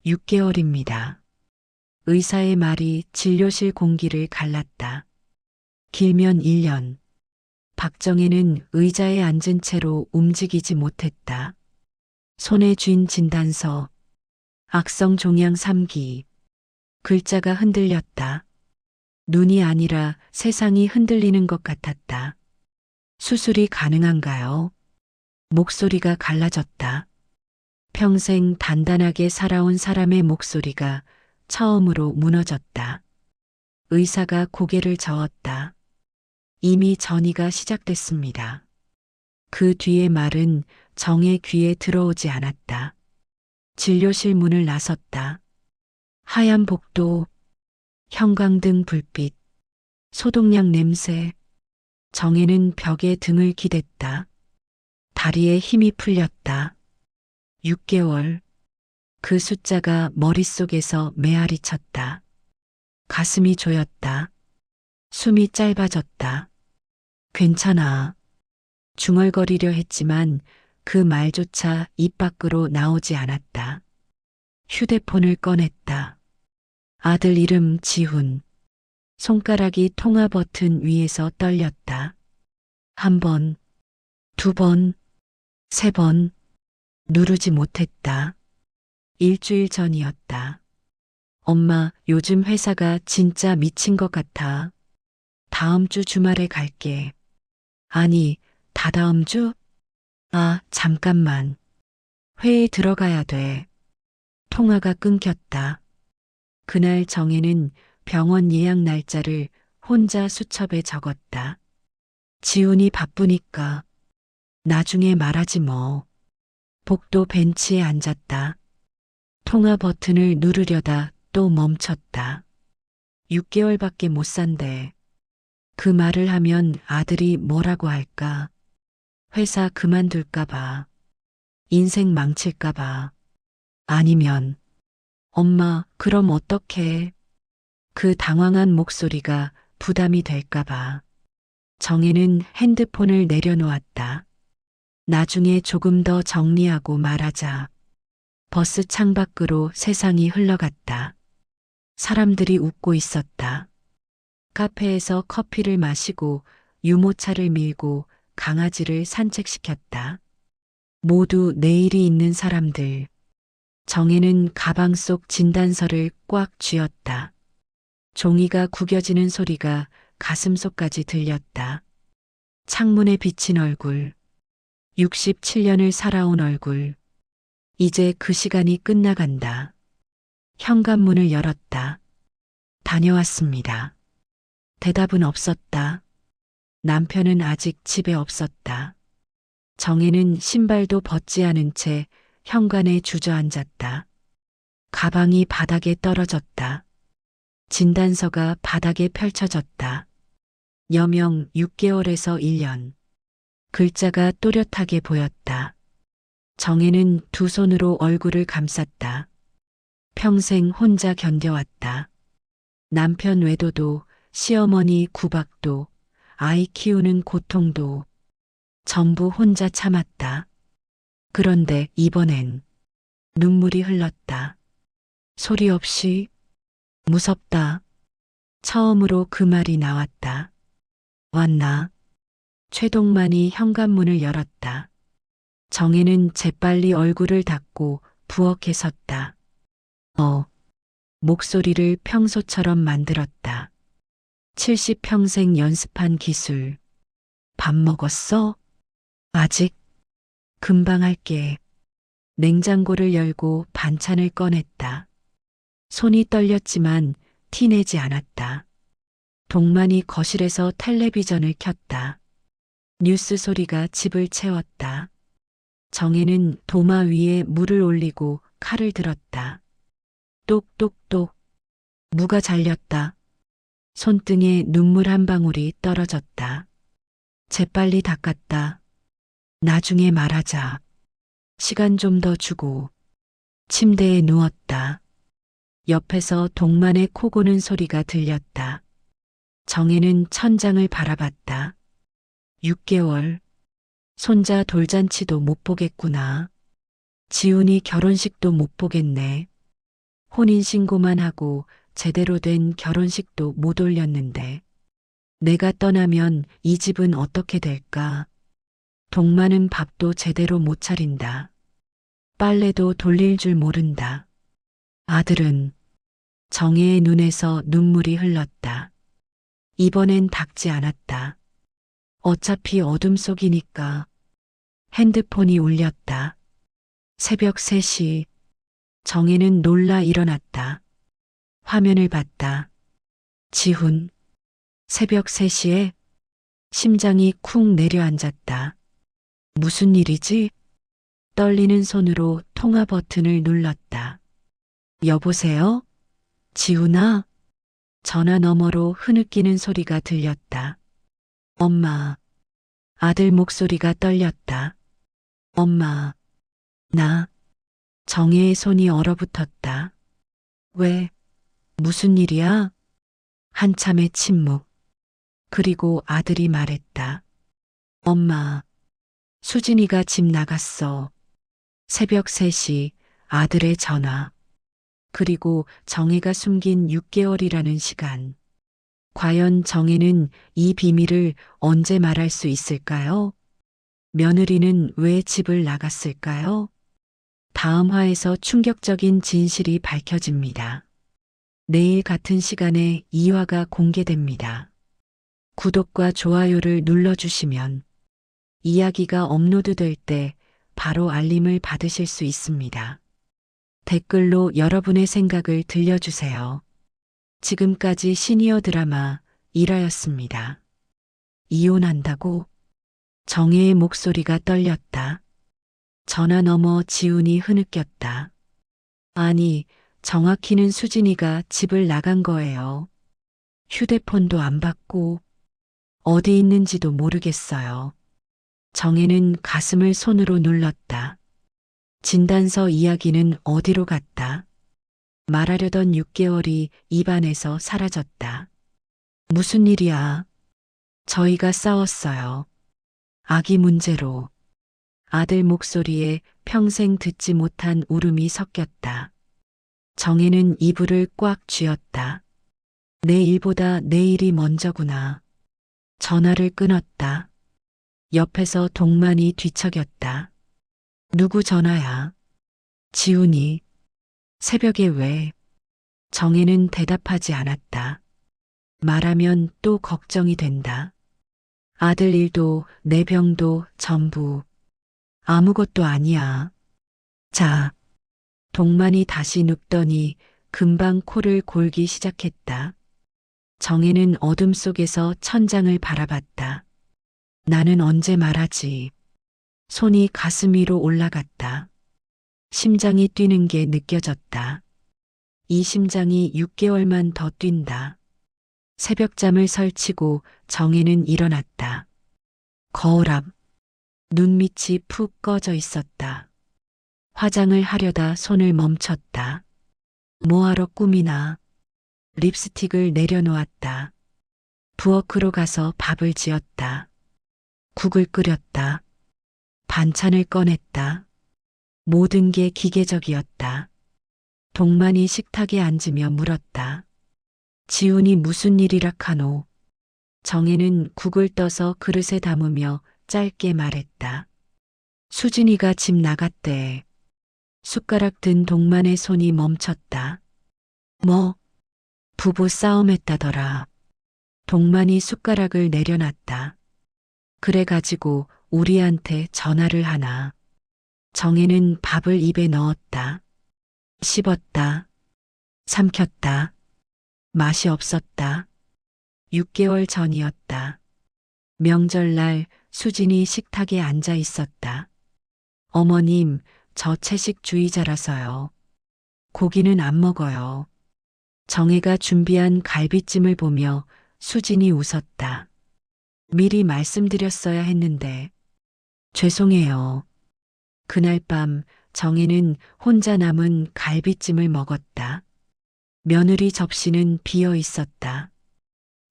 6개월입니다. 의사의 말이 진료실 공기를 갈랐다. 길면 1년. 박정혜는 의자에 앉은 채로 움직이지 못했다. 손에 쥔 진단서, 악성 종양 3기. 글자가 흔들렸다. 눈이 아니라 세상이 흔들리는 것 같았다. 수술이 가능한가요? 목소리가 갈라졌다. 평생 단단하게 살아온 사람의 목소리가 처음으로 무너졌다. 의사가 고개를 저었다. 이미 전이가 시작됐습니다. 그 뒤의 말은 정의 귀에 들어오지 않았다. 진료실 문을 나섰다. 하얀 복도, 형광등 불빛, 소독약 냄새. 정혜는 벽에 등을 기댔다. 다리에 힘이 풀렸다. 6개월. 그 숫자가 머릿속에서 메아리 쳤다. 가슴이 조였다. 숨이 짧아졌다. 괜찮아. 중얼거리려 했지만 그 말조차 입 밖으로 나오지 않았다. 휴대폰을 꺼냈다. 아들 이름 지훈. 손가락이 통화 버튼 위에서 떨렸다. 1번, 2번, 3번. 누르지 못했다. 일주일 전이었다. 엄마, 요즘 회사가 진짜 미친 것 같아. 다음 주 주말에 갈게. 아니, 다다음 주? 아, 잠깐만. 회의 들어가야 돼. 통화가 끊겼다. 그날 정혜는 병원 예약 날짜를 혼자 수첩에 적었다. 지훈이 바쁘니까 나중에 말하지 뭐. 복도 벤치에 앉았다. 통화 버튼을 누르려다 또 멈췄다. 6개월밖에 못 산대. 그 말을 하면 아들이 뭐라고 할까? 회사 그만둘까봐. 인생 망칠까봐. 아니면, 엄마, 그럼 어떡해? 그 당황한 목소리가 부담이 될까봐. 정혜는 핸드폰을 내려놓았다. 나중에 조금 더 정리하고 말하자. 버스 창밖으로 세상이 흘러갔다. 사람들이 웃고 있었다. 카페에서 커피를 마시고 유모차를 밀고 강아지를 산책시켰다. 모두 내일이 있는 사람들. 정혜는 가방 속 진단서를 꽉 쥐었다. 종이가 구겨지는 소리가 가슴속까지 들렸다. 창문에 비친 얼굴. 67년을 살아온 얼굴. 이제 그 시간이 끝나간다. 현관문을 열었다. 다녀왔습니다. 대답은 없었다. 남편은 아직 집에 없었다. 정혜는 신발도 벗지 않은 채 현관에 주저앉았다. 가방이 바닥에 떨어졌다. 진단서가 바닥에 펼쳐졌다. 여명 6개월에서 1년. 글자가 또렷하게 보였다. 정혜는 두 손으로 얼굴을 감쌌다. 평생 혼자 견뎌왔다. 남편 외도도, 시어머니 구박도, 아이 키우는 고통도 전부 혼자 참았다. 그런데 이번엔 눈물이 흘렀다. 소리 없이 무섭다. 처음으로 그 말이 나왔다. 왔나? 최동만이 현관문을 열었다. 정혜는 재빨리 얼굴을 닦고 부엌에 섰다. 목소리를 평소처럼 만들었다. 70평생 연습한 기술. 밥 먹었어? 아직? 금방 할게. 냉장고를 열고 반찬을 꺼냈다. 손이 떨렸지만 티내지 않았다. 동만이 거실에서 텔레비전을 켰다. 뉴스 소리가 집을 채웠다. 정혜는 도마 위에 물을 올리고 칼을 들었다. 똑똑똑. 무가 잘렸다. 손등에 눈물 한 방울이 떨어졌다. 재빨리 닦았다. 나중에 말하자. 시간 좀 더 주고. 침대에 누웠다. 옆에서 동만의 코 고는 소리가 들렸다. 정혜는 천장을 바라봤다. 6개월. 손자 돌잔치도 못 보겠구나. 지훈이 결혼식도 못 보겠네. 혼인신고만 하고 제대로 된 결혼식도 못 올렸는데 내가 떠나면 이 집은 어떻게 될까? 동마는 밥도 제대로 못 차린다. 빨래도 돌릴 줄 모른다. 아들은 정혜의 눈에서 눈물이 흘렀다. 이번엔 닦지 않았다. 어차피 어둠 속이니까. 핸드폰이 울렸다. 새벽 3시. 정혜는 놀라 일어났다. 화면을 봤다. 지훈. 새벽 3시에 심장이 쿵 내려앉았다. 무슨 일이지? 떨리는 손으로 통화 버튼을 눌렀다. 여보세요? 지훈아? 전화 너머로 흐느끼는 소리가 들렸다. 엄마. 아들 목소리가 떨렸다. 엄마. 나. 정혜의 손이 얼어붙었다. 왜? 무슨 일이야? 한참의 침묵. 그리고 아들이 말했다. 엄마. 수진이가 집 나갔어. 새벽 3시 아들의 전화. 그리고 정혜가 숨긴 6개월이라는 시간. 과연 정혜는 이 비밀을 언제 말할 수 있을까요? 며느리는 왜 집을 나갔을까요? 다음 화에서 충격적인 진실이 밝혀집니다. 내일 같은 시간에 2화가 공개됩니다. 구독과 좋아요를 눌러주시면 이야기가 업로드될 때 바로 알림을 받으실 수 있습니다. 댓글로 여러분의 생각을 들려주세요. 지금까지 시니어 드라마 1화였습니다. 이혼한다고? 정혜의 목소리가 떨렸다. 전화 너머 지훈이 흐느꼈다. 아니, 정확히는 수진이가 집을 나간 거예요. 휴대폰도 안 받고 어디 있는지도 모르겠어요. 정혜는 가슴을 손으로 눌렀다. 진단서 이야기는 어디로 갔다. 말하려던 6개월이 입안에서 사라졌다. 무슨 일이야? 저희가 싸웠어요. 아기 문제로. 아들 목소리에 평생 듣지 못한 울음이 섞였다. 정혜는 이불을 꽉 쥐었다. 내 일보다 내일이 먼저구나. 전화를 끊었다. 옆에서 동만이 뒤척였다. 누구 전화야? 지훈이. 새벽에 왜? 정혜는 대답하지 않았다. 말하면 또 걱정이 된다. 아들 일도 내 병도 전부 아무것도 아니야. 자, 동만이 다시 눕더니 금방 코를 골기 시작했다. 정혜는 어둠 속에서 천장을 바라봤다. 나는 언제 말하지? 손이 가슴 위로 올라갔다. 심장이 뛰는 게 느껴졌다. 이 심장이 6개월만 더 뛴다. 새벽잠을 설치고 정혜는 일어났다. 거울 앞. 눈밑이 푹 꺼져 있었다. 화장을 하려다 손을 멈췄다. 뭐하러 꾸미나. 립스틱을 내려놓았다. 부엌으로 가서 밥을 지었다. 국을 끓였다. 반찬을 꺼냈다. 모든 게 기계적이었다. 동만이 식탁에 앉으며 물었다. 지훈이 무슨 일이라 카노? 정혜는 국을 떠서 그릇에 담으며 짧게 말했다. 수진이가 집 나갔대. 숟가락 든 동만의 손이 멈췄다. 뭐? 부부 싸움했다더라. 동만이 숟가락을 내려놨다. 그래가지고 우리한테 전화를 하나. 정혜는 밥을 입에 넣었다. 씹었다. 삼켰다. 맛이 없었다. 6개월 전이었다. 명절날 수진이 식탁에 앉아 있었다. 어머님, 저 채식주의자라서요. 고기는 안 먹어요. 정혜가 준비한 갈비찜을 보며 수진이 웃었다. 미리 말씀드렸어야 했는데. 죄송해요. 그날 밤 정혜는 혼자 남은 갈비찜을 먹었다. 며느리 접시는 비어 있었다.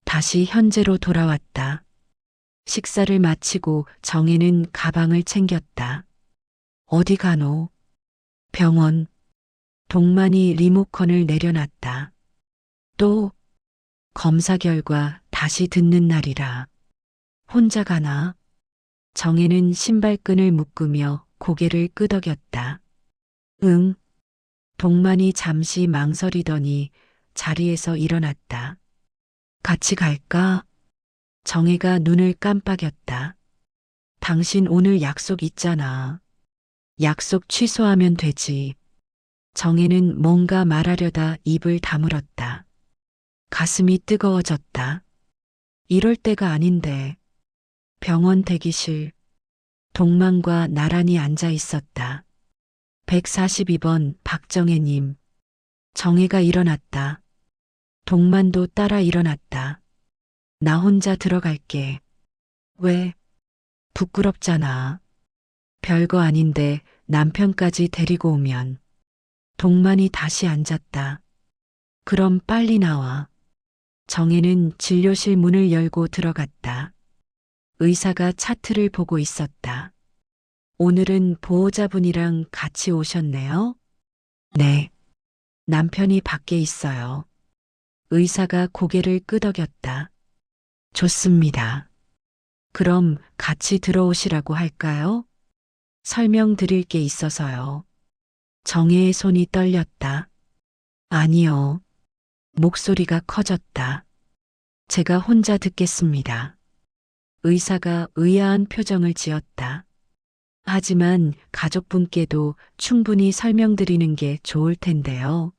다시 현재로 돌아왔다. 식사를 마치고 정혜는 가방을 챙겼다. 어디 가노? 병원. 동만이 리모컨을 내려놨다. 또 검사 결과 다시 듣는 날이라. 혼자 가나? 정혜는 신발끈을 묶으며 고개를 끄덕였다. 응. 동만이 잠시 망설이더니 자리에서 일어났다. 같이 갈까? 정혜가 눈을 깜빡였다. 당신 오늘 약속 있잖아. 약속 취소하면 되지. 정혜는 뭔가 말하려다 입을 다물었다. 가슴이 뜨거워졌다. 이럴 때가 아닌데. 병원 대기실. 동만과 나란히 앉아 있었다. 142번 박정혜님. 정혜가 일어났다. 동만도 따라 일어났다. 나 혼자 들어갈게. 왜? 부끄럽잖아. 별거 아닌데 남편까지 데리고 오면. 동만이 다시 앉았다. 그럼 빨리 나와. 정혜는 진료실 문을 열고 들어갔다. 의사가 차트를 보고 있었다. 오늘은 보호자분이랑 같이 오셨네요? 네. 남편이 밖에 있어요. 의사가 고개를 끄덕였다. 좋습니다. 그럼 같이 들어오시라고 할까요? 설명드릴 게 있어서요. 정혜의 손이 떨렸다. 아니요. 목소리가 커졌다. 제가 혼자 듣겠습니다. 의사가 의아한 표정을 지었다. 하지만 가족분께도 충분히 설명드리는 게 좋을 텐데요.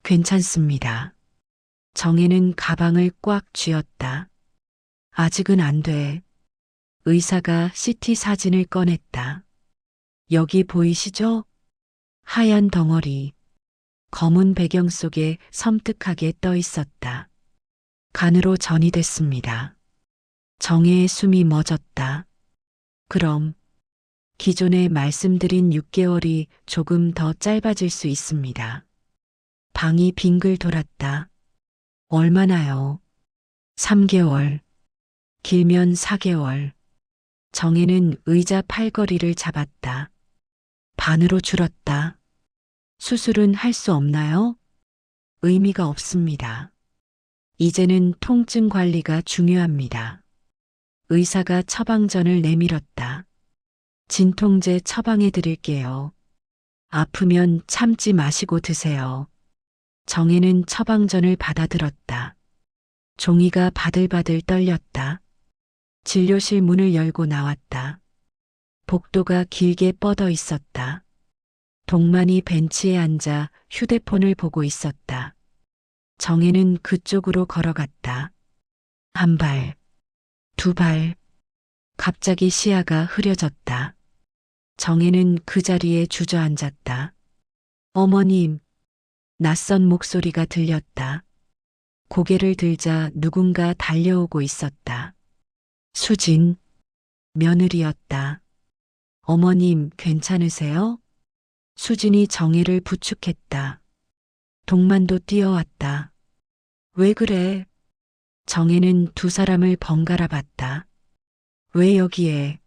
괜찮습니다. 정혜는 가방을 꽉 쥐었다. 아직은 안 돼. 의사가 CT 사진을 꺼냈다. 여기 보이시죠? 하얀 덩어리. 검은 배경 속에 섬뜩하게 떠 있었다. 간으로 전이됐습니다. 정혜의 숨이 멎었다. 그럼 기존에 말씀드린 6개월이 조금 더 짧아질 수 있습니다. 방이 빙글 돌았다. 얼마나요? 3개월. 길면 4개월. 정혜는 의자 팔걸이를 잡았다. 반으로 줄었다. 수술은 할 수 없나요? 의미가 없습니다. 이제는 통증 관리가 중요합니다. 의사가 처방전을 내밀었다. 진통제 처방해 드릴게요. 아프면 참지 마시고 드세요. 정혜는 처방전을 받아들었다. 종이가 바들바들 떨렸다. 진료실 문을 열고 나왔다. 복도가 길게 뻗어 있었다. 동만이 벤치에 앉아 휴대폰을 보고 있었다. 정혜는 그쪽으로 걸어갔다. 한 발, 두 발. 갑자기 시야가 흐려졌다. 정혜는 그 자리에 주저앉았다. 어머님, 낯선 목소리가 들렸다. 고개를 들자 누군가 달려오고 있었다. 수진, 며느리였다. 어머님, 괜찮으세요? 수진이 정혜를 부축했다. 동만도 뛰어왔다. 왜 그래? 정혜는 두 사람을 번갈아 봤다. 왜 여기에?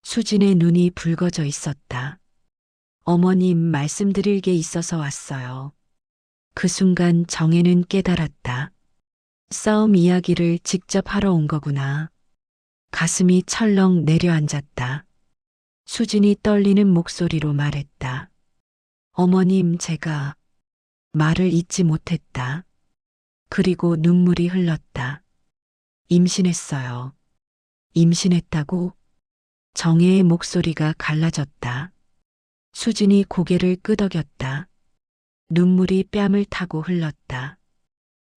수진의 눈이 붉어져 있었다. 어머님 말씀드릴 게 있어서 왔어요. 그 순간 정혜는 깨달았다. 싸움 이야기를 직접 하러 온 거구나. 가슴이 철렁 내려앉았다. 수진이 떨리는 목소리로 말했다. 어머님, 제가 말을 잇지 못했다. 그리고 눈물이 흘렀다. 임신했어요. 임신했다고? 정혜의 목소리가 갈라졌다. 수진이 고개를 끄덕였다. 눈물이 뺨을 타고 흘렀다.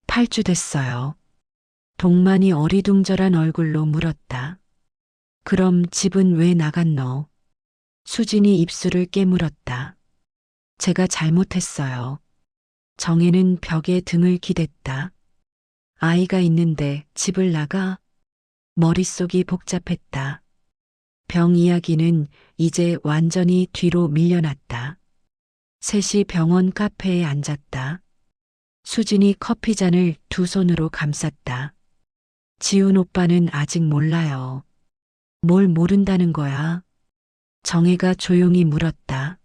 8주 됐어요. 동만이 어리둥절한 얼굴로 물었다. 그럼 집은 왜 나갔노? 수진이 입술을 깨물었다. 제가 잘못했어요. 정혜는 벽에 등을 기댔다. 아이가 있는데 집을 나가? 머릿속이 복잡했다. 병 이야기는 이제 완전히 뒤로 밀려났다. 셋이 병원 카페에 앉았다. 수진이 커피잔을 두 손으로 감쌌다. 지훈 오빠는 아직 몰라요. 뭘 모른다는 거야? 정혜가 조용히 물었다.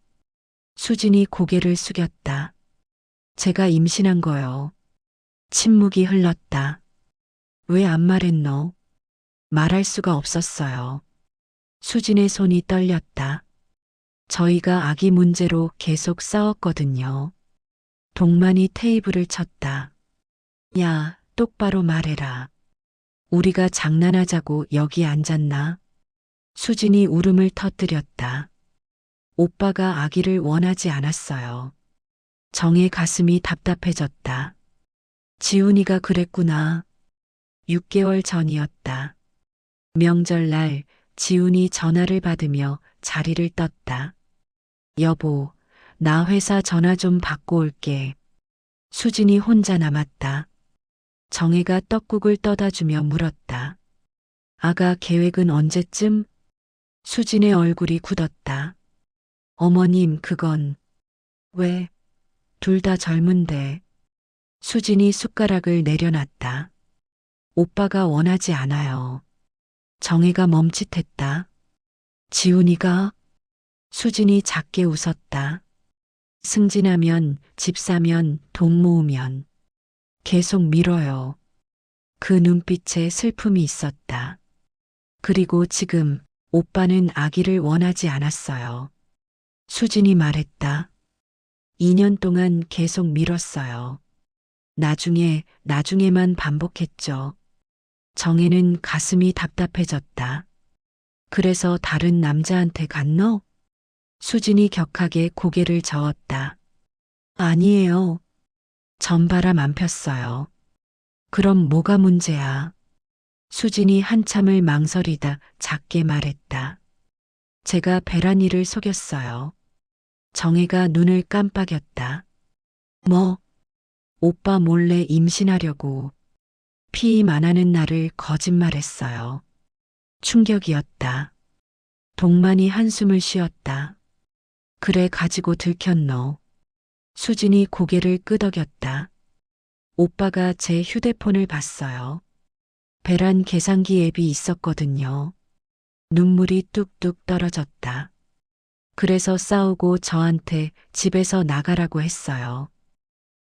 수진이 고개를 숙였다. 제가 임신한 거요. 침묵이 흘렀다. 왜 안 말했노? 말할 수가 없었어요. 수진의 손이 떨렸다. 저희가 아기 문제로 계속 싸웠거든요. 동만이 테이블을 쳤다. 야, 똑바로 말해라. 우리가 장난하자고 여기 앉았나? 수진이 울음을 터뜨렸다. 오빠가 아기를 원하지 않았어요. 정의 가슴이 답답해졌다. 지훈이가 그랬구나. 6개월 전이었다. 명절날 지훈이 전화를 받으며 자리를 떴다. 여보, 나 회사 전화 좀 받고 올게. 수진이 혼자 남았다. 정혜가 떡국을 떠다 주며 물었다. 아가 계획은 언제쯤? 수진의 얼굴이 굳었다. 어머님, 그건 왜? 둘 다 젊은데. 수진이 숟가락을 내려놨다. 오빠가 원하지 않아요. 정혜가 멈칫했다. 지훈이가? 수진이 작게 웃었다. 승진하면, 집 사면, 돈 모으면. 계속 밀어요. 그 눈빛에 슬픔이 있었다. 그리고 지금 오빠는 아기를 원하지 않았어요. 수진이 말했다. 2년 동안 계속 밀었어요. 나중에만 반복했죠. 정혜는 가슴이 답답해졌다. 그래서 다른 남자한테 갔노? 수진이 격하게 고개를 저었다. 아니에요. 전바람 안 폈어요. 그럼 뭐가 문제야? 수진이 한참을 망설이다 작게 말했다. 제가 베란이를 속였어요. 정혜가 눈을 깜빡였다. 뭐? 오빠 몰래 임신하려고 피임 안 하는 날을 거짓말했어요. 충격이었다. 동만이 한숨을 쉬었다. 그래 가지고 들켰노. 수진이 고개를 끄덕였다. 오빠가 제 휴대폰을 봤어요. 배란 계산기 앱이 있었거든요. 눈물이 뚝뚝 떨어졌다. 그래서 싸우고 저한테 집에서 나가라고 했어요.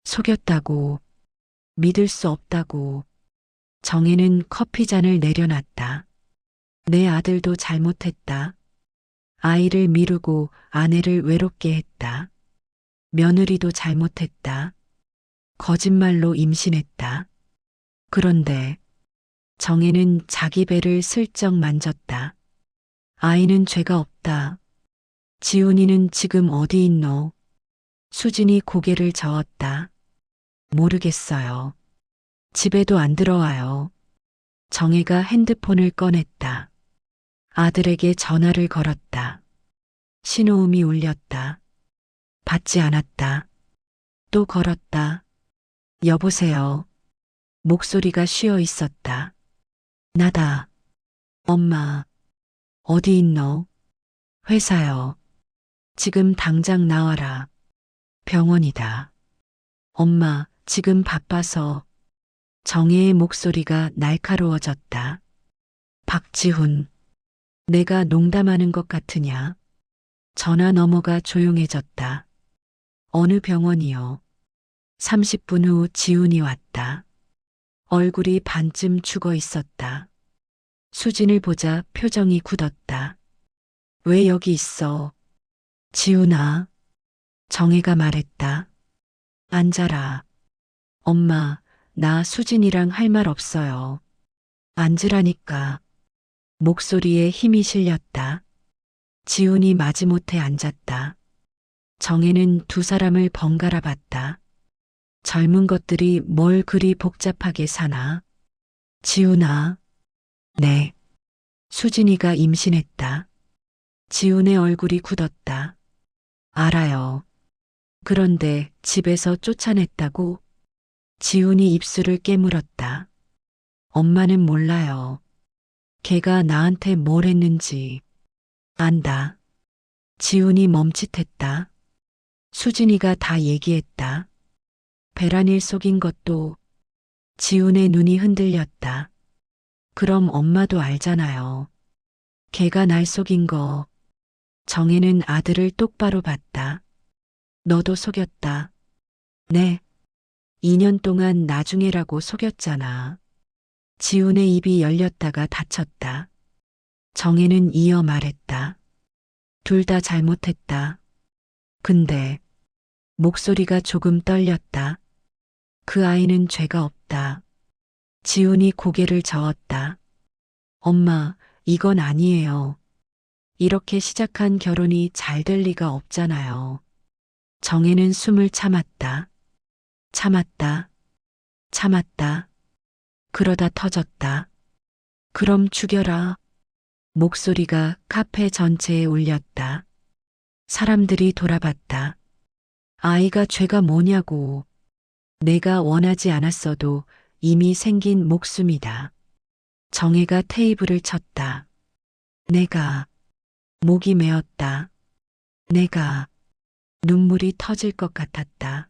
속였다고. 믿을 수 없다고. 정혜는 커피잔을 내려놨다. 내 아들도 잘못했다. 아이를 미루고 아내를 외롭게 했다. 며느리도 잘못했다. 거짓말로 임신했다. 그런데 정혜는 자기 배를 슬쩍 만졌다. 아이는 죄가 없다. 지훈이는 지금 어디 있노? 수진이 고개를 저었다. 모르겠어요. 집에도 안 들어와요. 정혜가 핸드폰을 꺼냈다. 아들에게 전화를 걸었다. 신호음이 울렸다. 받지 않았다. 또 걸었다. 여보세요. 목소리가 쉬어 있었다. 나다. 엄마. 어디 있노? 회사요. 지금 당장 나와라. 병원이다. 엄마, 지금 바빠서. 정혜의 목소리가 날카로워졌다. 박지훈. 내가 농담하는 것 같으냐? 전화 너머가 조용해졌다. 어느 병원이요? 30분 후 지훈이 왔다. 얼굴이 반쯤 죽어 있었다. 수진을 보자 표정이 굳었다. 왜 여기 있어? 지훈아. 정혜가 말했다. 앉아라. 엄마, 나 수진이랑 할 말 없어요. 앉으라니까. 목소리에 힘이 실렸다. 지훈이 마지못해 앉았다. 정혜는 두 사람을 번갈아 봤다. 젊은 것들이 뭘 그리 복잡하게 사나? 지훈아. 네. 수진이가 임신했다. 지훈의 얼굴이 굳었다. 알아요. 그런데 집에서 쫓아냈다고? 지훈이 입술을 깨물었다. 엄마는 몰라요. 걔가 나한테 뭘 했는지. 안다. 지훈이 멈칫했다. 수진이가 다 얘기했다. 배란일 속인 것도. 지훈의 눈이 흔들렸다. 그럼 엄마도 알잖아요. 걔가 날 속인 거. 정혜는 아들을 똑바로 봤다. 너도 속였다. 네. 2년 동안 나중에라고 속였잖아. 지훈의 입이 열렸다가 닫혔다. 정혜는 이어 말했다. 둘 다 잘못했다. 근데 목소리가 조금 떨렸다. 그 아이는 죄가 없다. 지훈이 고개를 저었다. 엄마, 이건 아니에요. 이렇게 시작한 결혼이 잘 될 리가 없잖아요. 정혜는 숨을 참았다. 참았다. 참았다. 그러다 터졌다. 그럼 죽여라. 목소리가 카페 전체에 울렸다. 사람들이 돌아봤다. 아이가 죄가 뭐냐고. 내가 원하지 않았어도 이미 생긴 목숨이다. 정혜가 테이블을 쳤다. 내가 목이 메었다. 내가 눈물이 터질 것 같았다.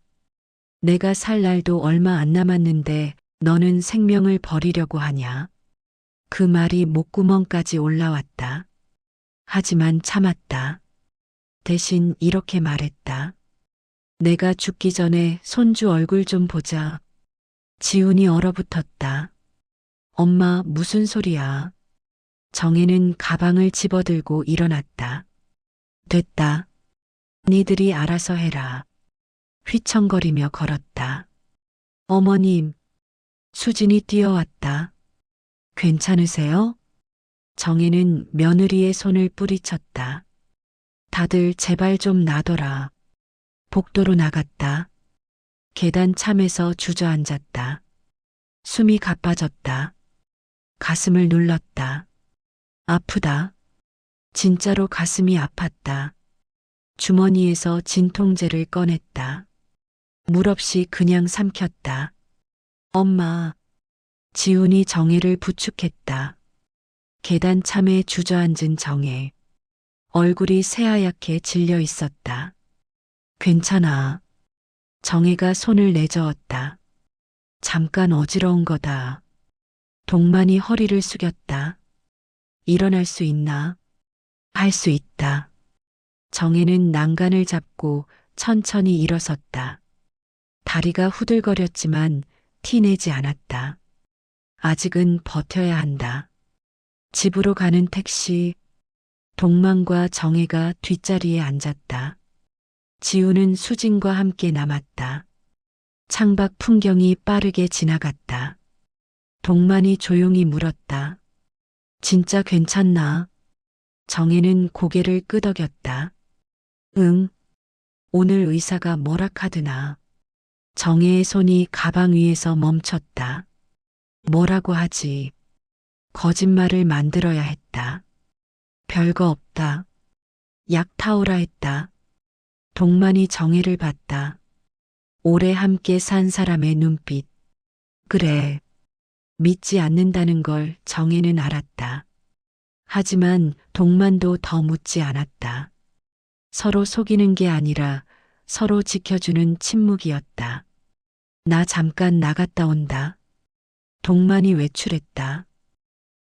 내가 살 날도 얼마 안 남았는데 너는 생명을 버리려고 하냐? 그 말이 목구멍까지 올라왔다. 하지만 참았다. 대신 이렇게 말했다. 내가 죽기 전에 손주 얼굴 좀 보자. 지훈이 얼어붙었다. 엄마, 무슨 소리야? 정혜는 가방을 집어들고 일어났다. 됐다. 니들이 알아서 해라. 휘청거리며 걸었다. 어머님, 수진이 뛰어왔다. 괜찮으세요? 정혜는 며느리의 손을 뿌리쳤다. 다들 제발 좀 놔둬라. 복도로 나갔다. 계단 참에서 주저앉았다. 숨이 가빠졌다. 가슴을 눌렀다. 아프다. 진짜로 가슴이 아팠다. 주머니에서 진통제를 꺼냈다. 물 없이 그냥 삼켰다. 엄마. 지훈이 정혜를 부축했다. 계단 참에 주저앉은 정혜. 얼굴이 새하얗게 질려 있었다. 괜찮아. 정혜가 손을 내저었다. 잠깐 어지러운 거다. 동만이 허리를 숙였다. 일어날 수 있나? 할 수 있다. 정혜는 난간을 잡고 천천히 일어섰다. 다리가 후들거렸지만 티내지 않았다. 아직은 버텨야 한다. 집으로 가는 택시. 동만과 정혜가 뒷자리에 앉았다. 지우는 수진과 함께 남았다. 창밖 풍경이 빠르게 지나갔다. 동만이 조용히 물었다. 진짜 괜찮나? 정혜는 고개를 끄덕였다. 응. 오늘 의사가 뭐라 카드나. 정혜의 손이 가방 위에서 멈췄다. 뭐라고 하지? 거짓말을 만들어야 했다. 별거 없다. 약 타오라 했다. 동만이 정혜를 봤다. 오래 함께 산 사람의 눈빛. 그래. 믿지 않는다는 걸 정혜는 알았다. 하지만 동만도 더 묻지 않았다. 서로 속이는 게 아니라 서로 지켜주는 침묵이었다. 나 잠깐 나갔다 온다. 동만이 외출했다.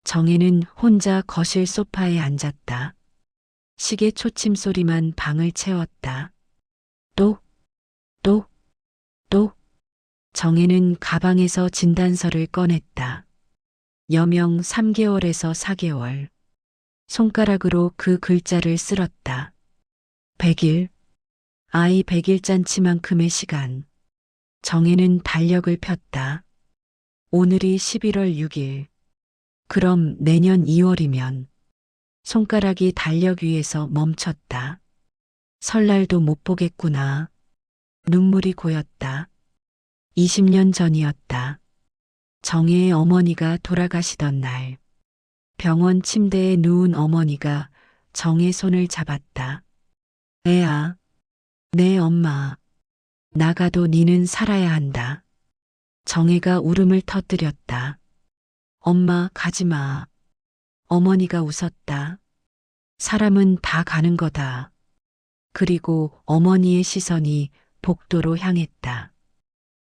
정혜는 혼자 거실 소파에 앉았다. 시계 초침 소리만 방을 채웠다. 똑, 똑, 똑. 정혜는 가방에서 진단서를 꺼냈다. 여명 3개월에서 4개월. 손가락으로 그 글자를 쓸었다. 100일. 아이 100일 잔치만큼의 시간. 정혜는 달력을 폈다. 오늘이 11월 6일. 그럼 내년 2월이면. 손가락이 달력 위에서 멈췄다. 설날도 못 보겠구나. 눈물이 고였다. 20년 전이었다. 정혜의 어머니가 돌아가시던 날. 병원 침대에 누운 어머니가 정혜 손을 잡았다. 애야, 내 엄마. 나가도 니는 살아야 한다. 정혜가 울음을 터뜨렸다. 엄마, 가지마. 어머니가 웃었다. 사람은 다 가는 거다. 그리고 어머니의 시선이 복도로 향했다.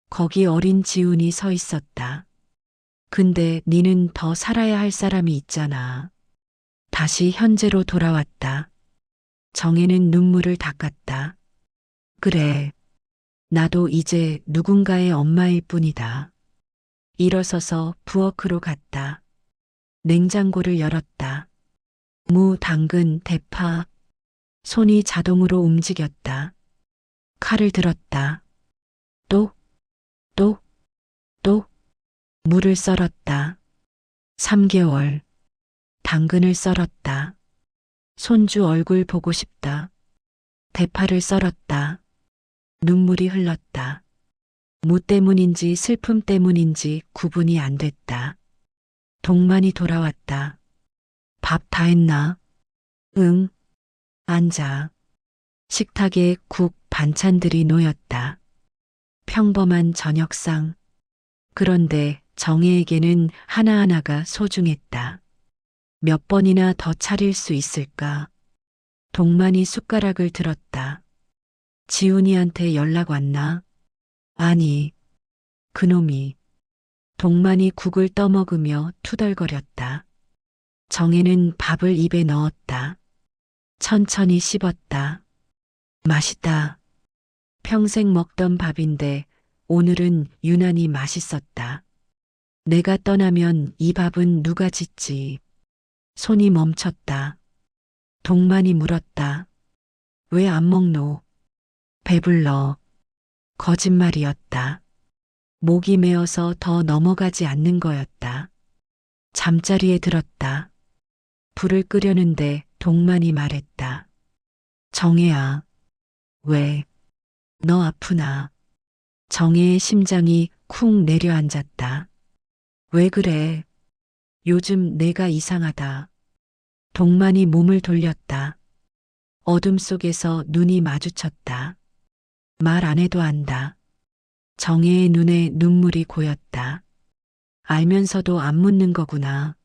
거기 어린 지훈이 서 있었다. 근데 니는 더 살아야 할 사람이 있잖아. 다시 현재로 돌아왔다. 정혜는 눈물을 닦았다. 그래. 나도 이제 누군가의 엄마일 뿐이다. 일어서서 부엌으로 갔다. 냉장고를 열었다. 무, 당근, 대파. 손이 자동으로 움직였다. 칼을 들었다. 또, 또, 또. 무를 썰었다. 3개월. 당근을 썰었다. 손주 얼굴 보고 싶다. 대파를 썰었다. 눈물이 흘렀다. 무 때문인지 슬픔 때문인지 구분이 안 됐다. 동만이 돌아왔다. 밥 다 했나? 응. 앉아. 식탁에 국, 반찬들이 놓였다. 평범한 저녁상. 그런데 정혜에게는 하나하나가 소중했다. 몇 번이나 더 차릴 수 있을까? 동만이 숟가락을 들었다. 지훈이한테 연락 왔나? 아니, 그놈이. 동만이 국을 떠먹으며 투덜거렸다. 정혜는 밥을 입에 넣었다. 천천히 씹었다. 맛있다. 평생 먹던 밥인데 오늘은 유난히 맛있었다. 내가 떠나면 이 밥은 누가 짓지? 손이 멈췄다. 동만이 물었다. 왜 안 먹노? 배불러. 거짓말이었다. 목이 메어서 더 넘어가지 않는 거였다. 잠자리에 들었다. 불을 끄려는데 동만이 말했다. 정혜야, 왜? 너 아프나? 정혜의 심장이 쿵 내려앉았다. 왜 그래? 요즘 내가 이상하다. 동만이 몸을 돌렸다. 어둠 속에서 눈이 마주쳤다. 말 안 해도 안다. 정혜의 눈에 눈물이 고였다. 알면서도 안 묻는 거구나.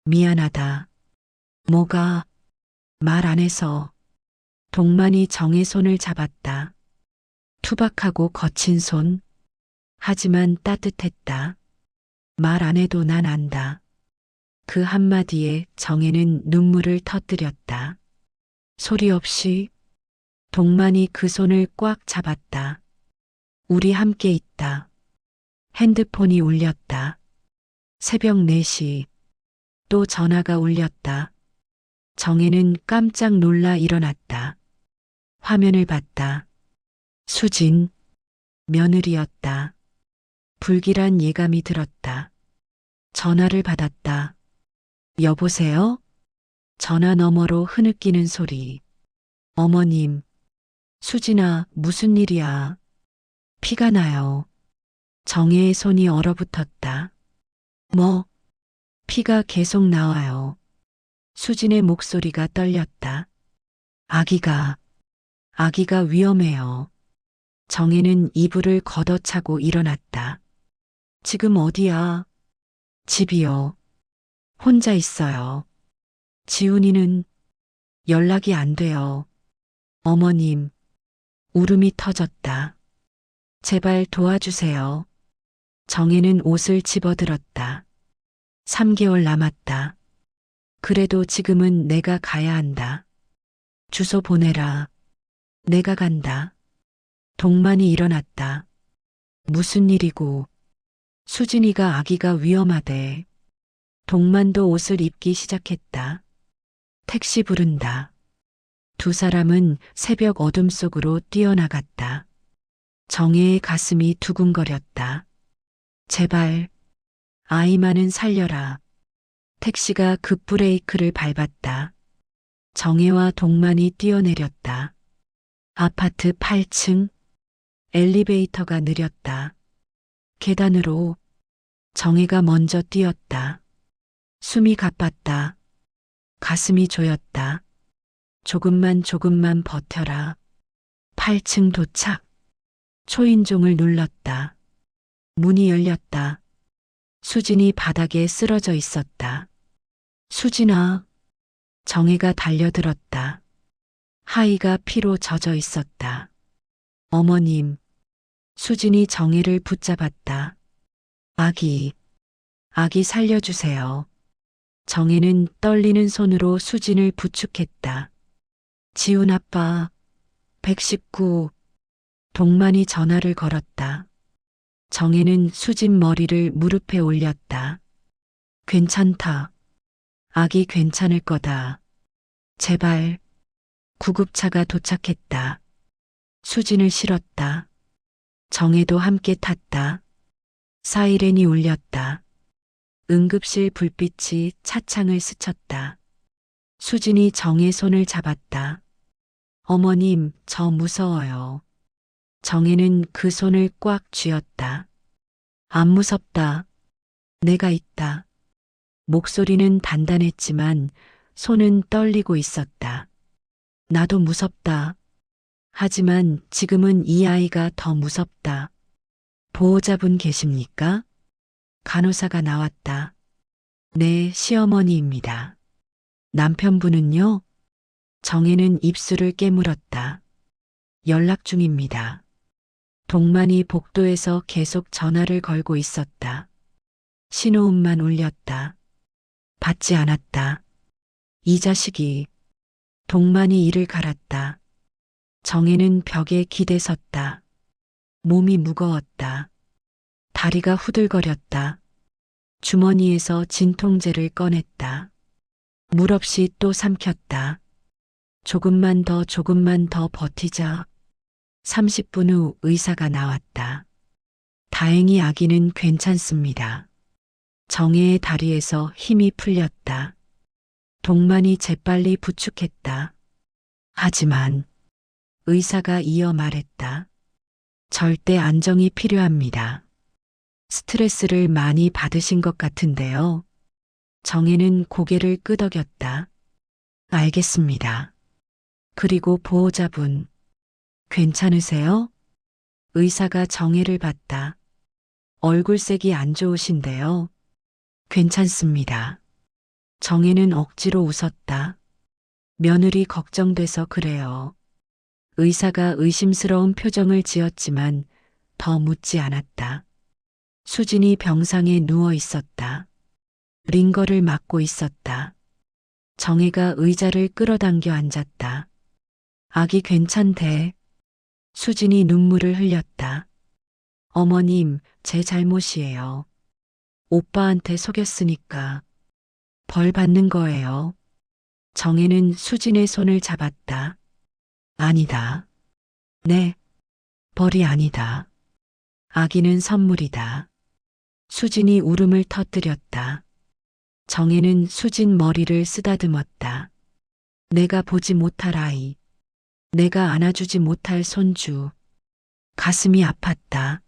미안하다. 뭐가? 말 안 해서. 동만이 정의 손을 잡았다. 투박하고 거친 손. 하지만 따뜻했다. 말 안 해도 난 안다. 그 한마디에 정혜는 눈물을 터뜨렸다. 소리 없이 동만이 그 손을 꽉 잡았다. 우리 함께 있다. 핸드폰이 울렸다. 새벽 4시. 또 전화가 울렸다. 정혜는 깜짝 놀라 일어났다. 화면을 봤다. 수진. 며느리였다. 불길한 예감이 들었다. 전화를 받았다. 여보세요? 전화 너머로 흐느끼는 소리. 어머님. 수진아, 무슨 일이야? 피가 나요. 정혜의 손이 얼어붙었다. 뭐? 피가 계속 나와요. 수진의 목소리가 떨렸다. 아기가 위험해요. 정혜는 이불을 걷어차고 일어났다. 지금 어디야? 집이요. 혼자 있어요. 지훈이는 연락이 안 돼요. 어머님. 울음이 터졌다. 제발 도와주세요. 정혜는 옷을 집어들었다. 3개월 남았다. 그래도 지금은 내가 가야 한다. 주소 보내라. 내가 간다. 동만이 일어났다. 무슨 일이고? 수진이가 아기가 위험하대. 동만도 옷을 입기 시작했다. 택시 부른다. 두 사람은 새벽 어둠 속으로 뛰어나갔다. 정혜의 가슴이 두근거렸다. 제발, 아이만은 살려라. 택시가 급브레이크를 밟았다. 정혜와 동만이 뛰어내렸다. 아파트 8층. 엘리베이터가 느렸다. 계단으로. 정혜가 먼저 뛰었다. 숨이 가빴다. 가슴이 조였다. 조금만 버텨라. 8층 도착. 초인종을 눌렀다. 문이 열렸다. 수진이 바닥에 쓰러져 있었다. 수진아. 정혜가 달려들었다. 하의가 피로 젖어 있었다. 어머님. 수진이 정혜를 붙잡았다. 아기 살려주세요. 정혜는 떨리는 손으로 수진을 부축했다. 지훈 아빠. 119. 동만이 전화를 걸었다. 정혜는 수진 머리를 무릎에 올렸다. 괜찮다. 아기 괜찮을 거다. 제발. 구급차가 도착했다. 수진을 실었다. 정혜도 함께 탔다. 사이렌이 울렸다. 응급실 불빛이 차창을 스쳤다. 수진이 정의 손을 잡았다. 어머님, 저 무서워요. 정혜는 그 손을 꽉 쥐었다. 안 무섭다. 내가 있다. 목소리는 단단했지만 손은 떨리고 있었다. 나도 무섭다. 하지만 지금은 이 아이가 더 무섭다. 보호자분 계십니까? 간호사가 나왔다. 네, 시어머니입니다. 남편분은요? 정혜는 입술을 깨물었다. 연락 중입니다. 동만이 복도에서 계속 전화를 걸고 있었다. 신호음만 울렸다. 받지 않았다. 이 자식이. 동만이 이를 갈았다. 정혜는 벽에 기대섰다. 몸이 무거웠다. 다리가 후들거렸다. 주머니에서 진통제를 꺼냈다. 물 없이 또 삼켰다. 조금만 더 버티자. 30분 후 의사가 나왔다. 다행히 아기는 괜찮습니다. 정혜의 다리에서 힘이 풀렸다. 동만이 재빨리 부축했다. 하지만 의사가 이어 말했다. 절대 안정이 필요합니다. 스트레스를 많이 받으신 것 같은데요. 정혜는 고개를 끄덕였다. 알겠습니다. 그리고 보호자분, 괜찮으세요? 의사가 정혜를 봤다. 얼굴색이 안 좋으신데요. 괜찮습니다. 정혜는 억지로 웃었다. 며느리 걱정돼서 그래요. 의사가 의심스러운 표정을 지었지만 더 묻지 않았다. 수진이 병상에 누워 있었다. 링거를 맞고 있었다. 정혜가 의자를 끌어당겨 앉았다. 아기 괜찮대. 수진이 눈물을 흘렸다. 어머님, 제 잘못이에요. 오빠한테 속였으니까 벌 받는 거예요. 정혜는 수진의 손을 잡았다. 아니다. 네, 벌이 아니다. 아기는 선물이다. 수진이 울음을 터뜨렸다. 정혜는 수진 머리를 쓰다듬었다. 내가 보지 못할 아이. 내가 안아주지 못할 손주. 가슴이 아팠다.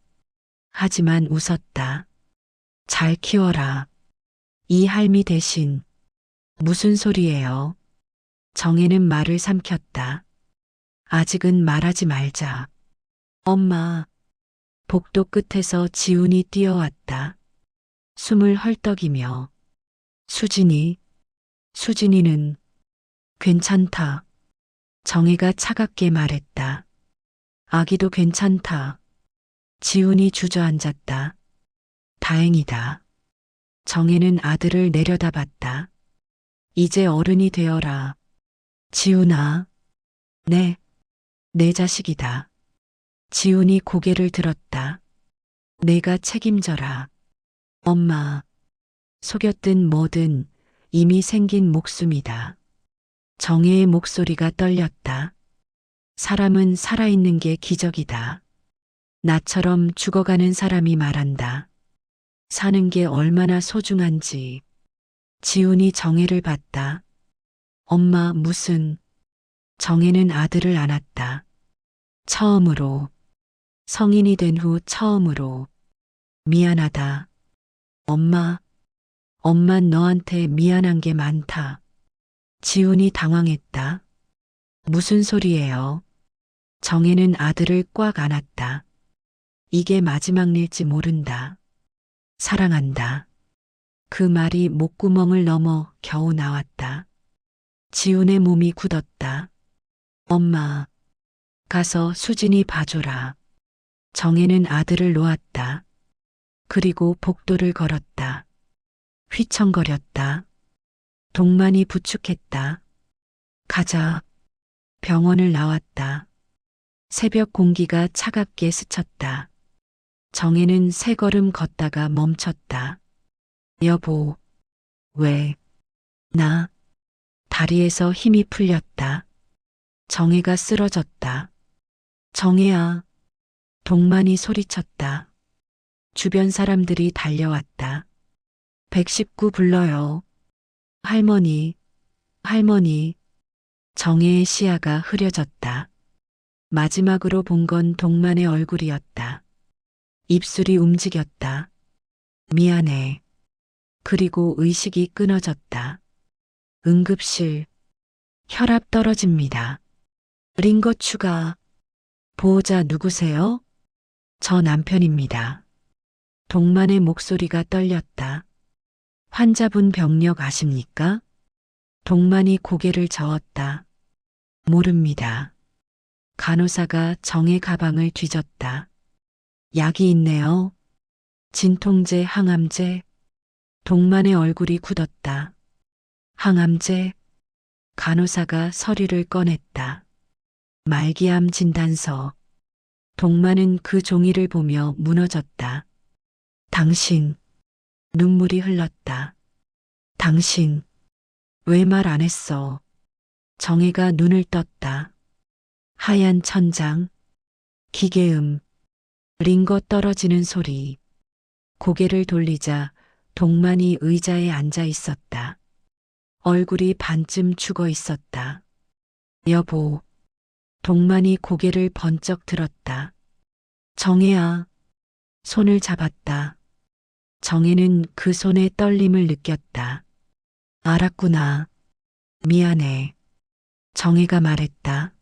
하지만 웃었다. 잘 키워라. 이 할미 대신. 무슨 소리예요? 정혜는 말을 삼켰다. 아직은 말하지 말자. 엄마. 복도 끝에서 지훈이 뛰어왔다. 숨을 헐떡이며. 수진이는 괜찮다. 정혜가 차갑게 말했다. 아기도 괜찮다. 지훈이 주저앉았다. 다행이다. 정혜는 아들을 내려다봤다. 이제 어른이 되어라. 지훈아. 네, 내 자식이다. 지훈이 고개를 들었다. 내가 책임져라. 엄마. 속였든 뭐든 이미 생긴 목숨이다. 정혜의 목소리가 떨렸다. 사람은 살아있는 게 기적이다. 나처럼 죽어가는 사람이 말한다. 사는 게 얼마나 소중한지. 지훈이 정혜를 봤다. 엄마 무슨. 정혜는 아들을 안았다. 처음으로. 성인이 된 후 처음으로. 미안하다. 엄마 너한테 미안한 게 많다. 지훈이 당황했다. 무슨 소리예요? 정혜는 아들을 꽉 안았다. 이게 마지막 일지 모른다. 사랑한다. 그 말이 목구멍을 넘어 겨우 나왔다. 지훈의 몸이 굳었다. 엄마, 가서 수진이 봐줘라. 정혜는 아들을 놓았다. 그리고 복도를 걸었다. 휘청거렸다. 동만이 부축했다. 가자. 병원을 나왔다. 새벽 공기가 차갑게 스쳤다. 정혜는 세 걸음 걷다가 멈췄다. 여보, 왜? 나. 다리에서 힘이 풀렸다. 정혜가 쓰러졌다. 정혜야. 동만이 소리쳤다. 주변 사람들이 달려왔다. 119 불러요. 할머니, 할머니. 정혜의 시야가 흐려졌다. 마지막으로 본 건 동만의 얼굴이었다. 입술이 움직였다. 미안해. 그리고 의식이 끊어졌다. 응급실. 혈압 떨어집니다. 링거 추가. 보호자 누구세요? 저 남편입니다. 동만의 목소리가 떨렸다. 환자분 병력 아십니까? 동만이 고개를 저었다. 모릅니다. 간호사가 정의 가방을 뒤졌다. 약이 있네요. 진통제, 항암제. 동만의 얼굴이 굳었다. 항암제. 간호사가 서류를 꺼냈다. 말기암 진단서. 동만은 그 종이를 보며 무너졌다. 당신. 눈물이 흘렀다. 당신. 왜 말 안 했어? 정혜가 눈을 떴다. 하얀 천장. 기계음. 링거 떨어지는 소리. 고개를 돌리자 동만이 의자에 앉아 있었다. 얼굴이 반쯤 죽어 있었다. 여보. 동만이 고개를 번쩍 들었다. 정혜야. 손을 잡았다. 정혜는 그 손의 떨림을 느꼈다. 알았구나. 미안해. 정혜가 말했다.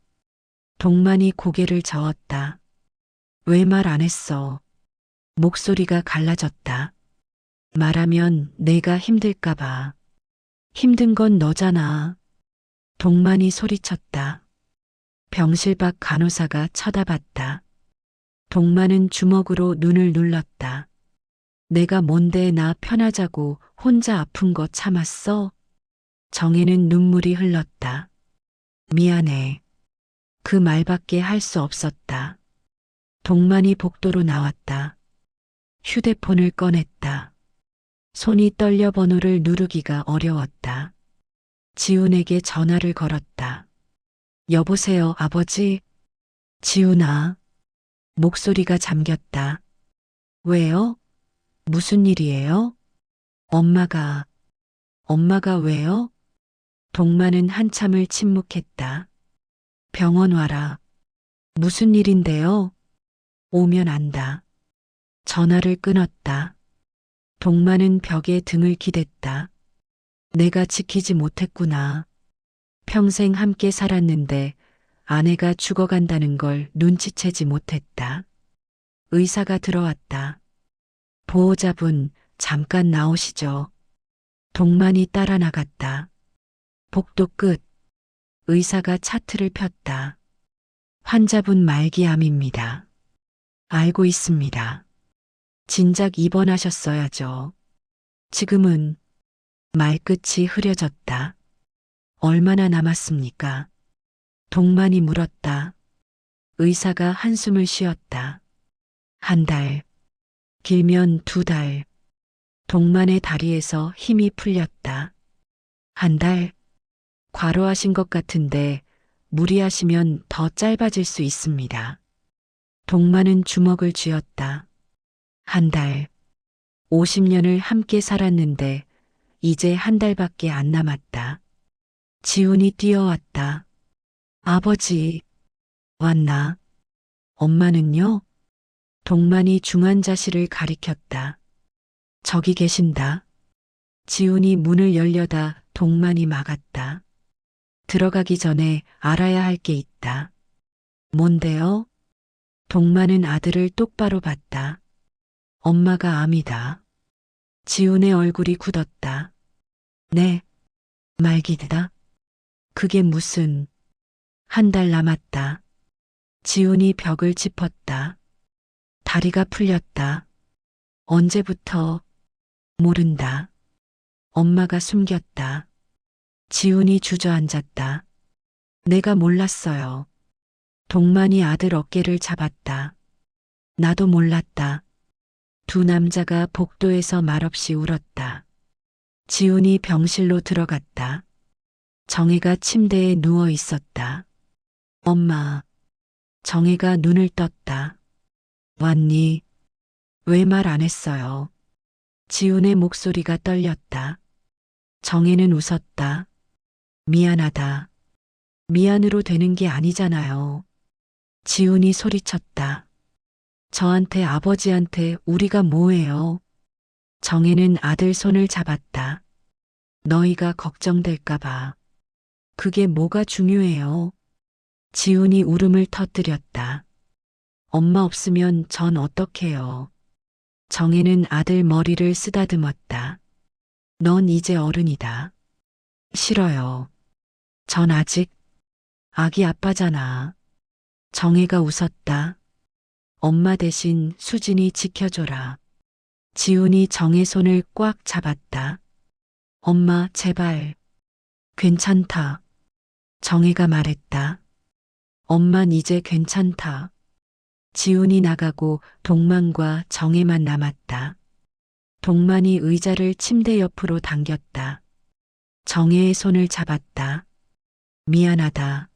동만이 고개를 저었다. 왜 말 안 했어? 목소리가 갈라졌다. 말하면 내가 힘들까봐. 힘든 건 너잖아. 동만이 소리쳤다. 병실 밖 간호사가 쳐다봤다. 동만은 주먹으로 눈을 눌렀다. 내가 뭔데 나 편하자고 혼자 아픈 거 참았어? 정혜는 눈물이 흘렀다. 미안해. 그 말밖에 할 수 없었다. 동만이 복도로 나왔다. 휴대폰을 꺼냈다. 손이 떨려 번호를 누르기가 어려웠다. 지훈에게 전화를 걸었다. 여보세요, 아버지? 지훈아. 목소리가 잠겼다. 왜요? 무슨 일이에요? 엄마가 왜요? 동만은 한참을 침묵했다. 병원 와라. 무슨 일인데요? 오면 안다. 전화를 끊었다. 동만은 벽에 등을 기댔다. 내가 지키지 못했구나. 평생 함께 살았는데 아내가 죽어간다는 걸 눈치채지 못했다. 의사가 들어왔다. 보호자분, 잠깐 나오시죠. 동만이 따라 나갔다. 복도 끝. 의사가 차트를 폈다. 환자분 말기암입니다. 알고 있습니다. 진작 입원하셨어야죠. 지금은 말끝이 흐려졌다. 얼마나 남았습니까? 동만이 물었다. 의사가 한숨을 쉬었다. 한 달, 길면 2달. 동만의 다리에서 힘이 풀렸다. 한 달, 과로하신 것 같은데 무리하시면 더 짧아질 수 있습니다. 동만은 주먹을 쥐었다. 한 달, 50년을 함께 살았는데 이제 한 달밖에 안 남았다. 지훈이 뛰어왔다. 아버지, 왔나? 엄마는요? 동만이 중환자실을 가리켰다. 저기 계신다. 지훈이 문을 열려다 동만이 막았다. 들어가기 전에 알아야 할 게 있다. 뭔데요? 동만은 아들을 똑바로 봤다. 엄마가 암이다. 지훈의 얼굴이 굳었다. 네, 말기드다. 그게 무슨... 한 달 남았다. 지훈이 벽을 짚었다. 다리가 풀렸다. 언제부터? 모른다. 엄마가 숨겼다. 지훈이 주저앉았다. 내가 몰랐어요. 동만이 아들 어깨를 잡았다. 나도 몰랐다. 두 남자가 복도에서 말없이 울었다. 지훈이 병실로 들어갔다. 정혜가 침대에 누워 있었다. 엄마. 정혜가 눈을 떴다. 왔니? 왜 말 안 했어요? 지훈의 목소리가 떨렸다. 정혜는 웃었다. 미안하다. 미안으로 되는 게 아니잖아요. 지훈이 소리쳤다. 저한테 아버지한테 우리가 뭐예요? 정혜는 아들 손을 잡았다. 너희가 걱정될까봐. 그게 뭐가 중요해요? 지훈이 울음을 터뜨렸다. 엄마 없으면 전 어떡해요? 정혜는 아들 머리를 쓰다듬었다. 넌 이제 어른이다. 싫어요. 전 아직 아기 아빠잖아. 정혜가 웃었다. 엄마 대신 수진이 지켜줘라. 지훈이 정혜 손을 꽉 잡았다. 엄마, 제발. 괜찮다. 정혜가 말했다. 엄만 이제 괜찮다. 지훈이 나가고 동만과 정혜만 남았다. 동만이 의자를 침대 옆으로 당겼다. 정혜의 손을 잡았다. 미안하다.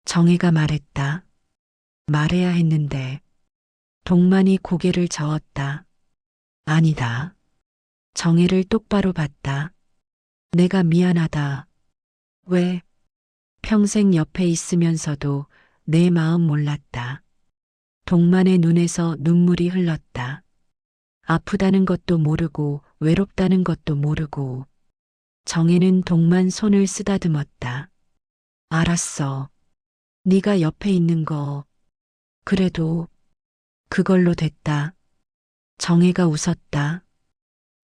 정혜가 말했다. 말해야 했는데. 동만이 고개를 저었다. 아니다. 정혜를 똑바로 봤다. 내가 미안하다. 왜? 평생 옆에 있으면서도 내 마음 몰랐다. 동만의 눈에서 눈물이 흘렀다. 아프다는 것도 모르고 외롭다는 것도 모르고. 정혜는 동만 손을 쓰다듬었다. 알았어. 네가 옆에 있는 거. 그래도 그걸로 됐다. 정혜가 웃었다.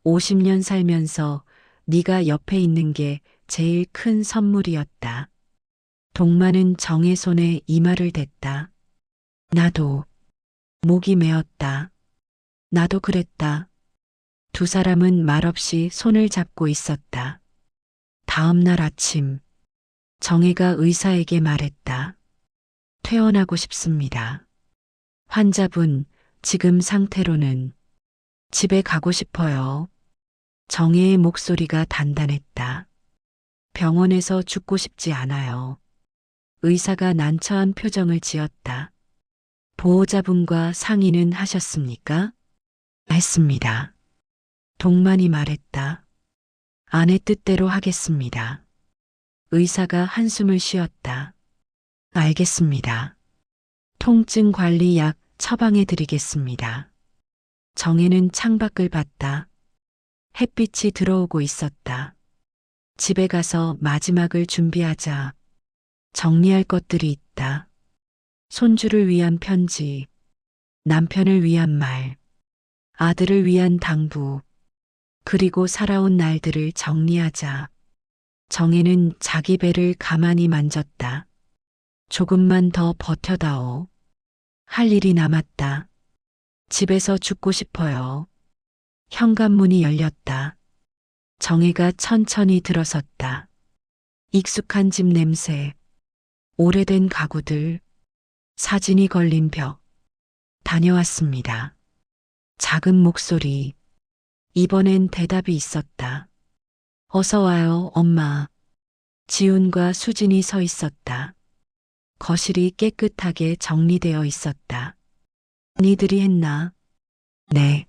50년 살면서 네가 옆에 있는 게 제일 큰 선물이었다. 동만은 정혜 손에 이마를 댔다. 나도. 목이 메었다. 나도 그랬다. 두 사람은 말없이 손을 잡고 있었다. 다음 날 아침, 정혜가 의사에게 말했다. 퇴원하고 싶습니다. 환자분, 지금 상태로는 집에 가고 싶어요. 정혜의 목소리가 단단했다. 병원에서 죽고 싶지 않아요. 의사가 난처한 표정을 지었다. 보호자분과 상의는 하셨습니까? 했습니다. 동만이 말했다. 아내 뜻대로 하겠습니다. 의사가 한숨을 쉬었다. 알겠습니다. 통증 관리 약 처방해 드리겠습니다. 정혜는 창밖을 봤다. 햇빛이 들어오고 있었다. 집에 가서 마지막을 준비하자. 정리할 것들이 있다. 손주를 위한 편지, 남편을 위한 말, 아들을 위한 당부, 그리고 살아온 날들을 정리하자. 정혜는 자기 배를 가만히 만졌다. 조금만 더 버텨다오. 할 일이 남았다. 집에서 죽고 싶어요. 현관문이 열렸다. 정혜가 천천히 들어섰다. 익숙한 집 냄새, 오래된 가구들, 사진이 걸린 벽. 다녀왔습니다. 작은 목소리. 이번엔 대답이 있었다. 어서 와요, 엄마. 지훈과 수진이 서 있었다. 거실이 깨끗하게 정리되어 있었다. 니들이 했나? 네.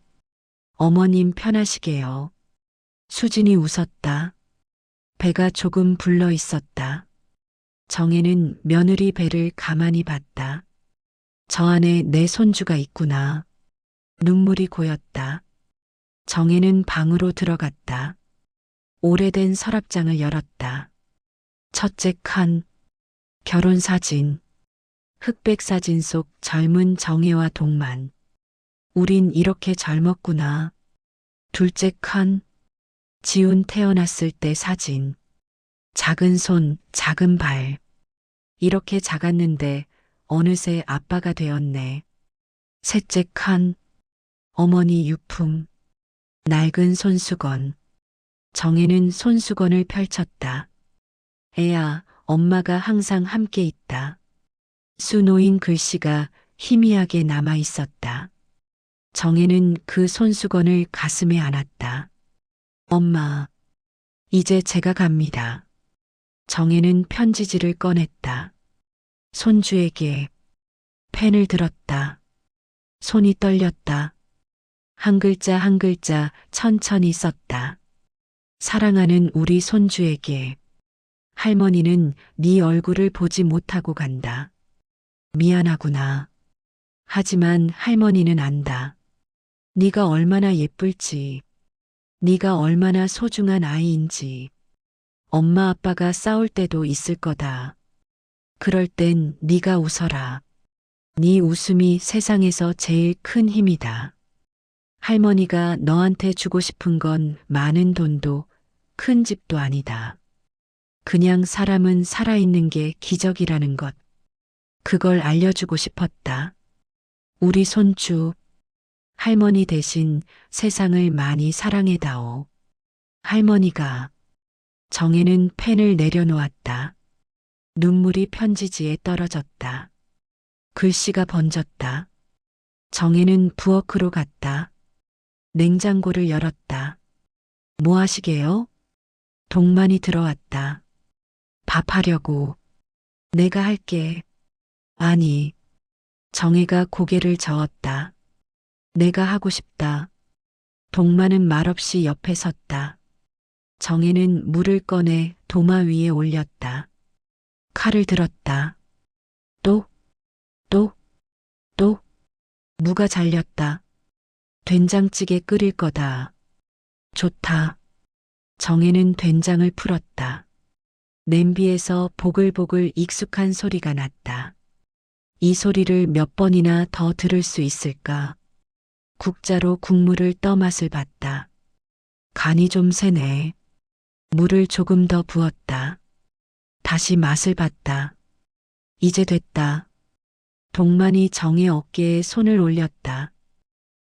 어머님 편하시게요. 수진이 웃었다. 배가 조금 불러 있었다. 정혜는 며느리 배를 가만히 봤다. 저 안에 내 손주가 있구나. 눈물이 고였다. 정혜는 방으로 들어갔다. 오래된 서랍장을 열었다. 첫째 칸, 결혼사진, 흑백 사진 속 젊은 정혜와 동만. 우린 이렇게 젊었구나. 둘째 칸, 지훈 태어났을 때 사진. 작은 손, 작은 발. 이렇게 작았는데 어느새 아빠가 되었네. 셋째 칸, 어머니 유품. 낡은 손수건. 정혜는 손수건을 펼쳤다. 애야, 엄마가 항상 함께 있다. 수놓인 글씨가 희미하게 남아 있었다. 정혜는 그 손수건을 가슴에 안았다. 엄마, 이제 제가 갑니다. 정혜는 편지지를 꺼냈다. 손주에게 펜을 들었다. 손이 떨렸다. 한 글자 한 글자 천천히 썼다. 사랑하는 우리 손주에게 할머니는 네 얼굴을 보지 못하고 간다. 미안하구나. 하지만 할머니는 안다. 네가 얼마나 예쁠지, 네가 얼마나 소중한 아이인지. 엄마 아빠가 싸울 때도 있을 거다. 그럴 땐 네가 웃어라. 네 웃음이 세상에서 제일 큰 힘이다. 할머니가 너한테 주고 싶은 건 많은 돈도 큰 집도 아니다. 그냥 사람은 살아있는 게 기적이라는 것. 그걸 알려주고 싶었다. 우리 손주, 할머니 대신 세상을 많이 사랑해다오. 할머니가. 정혜는 펜을 내려놓았다. 눈물이 편지지에 떨어졌다. 글씨가 번졌다. 정혜는 부엌으로 갔다. 냉장고를 열었다. 뭐 하시게요? 동만이 들어왔다. 밥하려고. 내가 할게. 아니. 정혜가 고개를 저었다. 내가 하고 싶다. 동만은 말없이 옆에 섰다. 정혜는 물을 꺼내 도마 위에 올렸다. 칼을 들었다. 또, 또, 또. 무가 잘렸다. 된장찌개 끓일 거다. 좋다. 정혜는 된장을 풀었다. 냄비에서 보글보글 익숙한 소리가 났다. 이 소리를 몇 번이나 더 들을 수 있을까? 국자로 국물을 떠 맛을 봤다. 간이 좀 세네. 물을 조금 더 부었다. 다시 맛을 봤다. 이제 됐다. 동만이 정의 어깨에 손을 올렸다.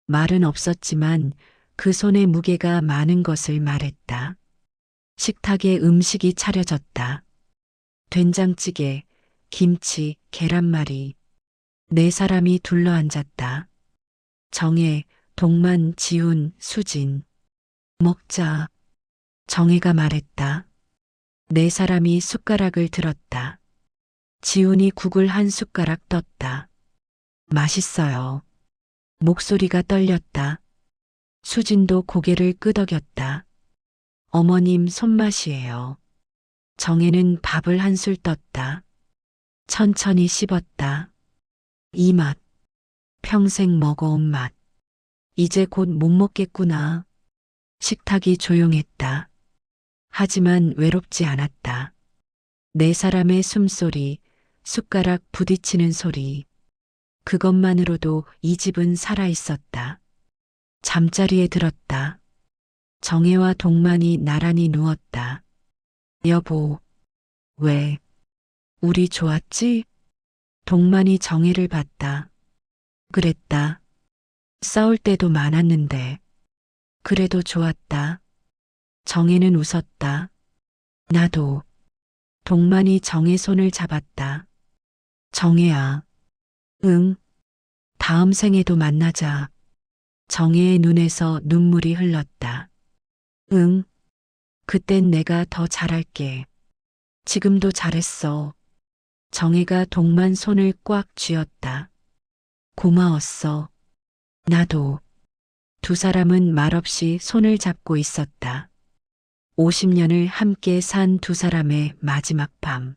말은 없었지만 그 손의 무게가 많은 것을 말했다. 식탁에 음식이 차려졌다. 된장찌개, 김치, 계란말이. 네 사람이 둘러앉았다. 정혜, 동만, 지훈, 수진. 먹자. 정혜가 말했다. 네 사람이 숟가락을 들었다. 지훈이 국을 한 숟가락 떴다. 맛있어요. 목소리가 떨렸다. 수진도 고개를 끄덕였다. 어머님 손맛이에요. 정혜는 밥을 한술 떴다. 천천히 씹었다. 이 맛. 평생 먹어온 맛. 이제 곧 못 먹겠구나. 식탁이 조용했다. 하지만 외롭지 않았다. 네 사람의 숨소리, 숟가락 부딪히는 소리. 그것만으로도 이 집은 살아있었다. 잠자리에 들었다. 정혜와 동만이 나란히 누웠다. 여보, 왜? 우리 좋았지? 동만이 정혜를 봤다. 그랬다. 싸울 때도 많았는데. 그래도 좋았다. 정혜는 웃었다. 나도. 동만이 정혜 손을 잡았다. 정혜야. 응. 다음 생에도 만나자. 정혜의 눈에서 눈물이 흘렀다. 응. 그땐 내가 더 잘할게. 지금도 잘했어. 정혜가 동만 손을 꽉 쥐었다. 고마웠어. 나도. 두 사람은 말없이 손을 잡고 있었다. 50년을 함께 산 두 사람의 마지막 밤.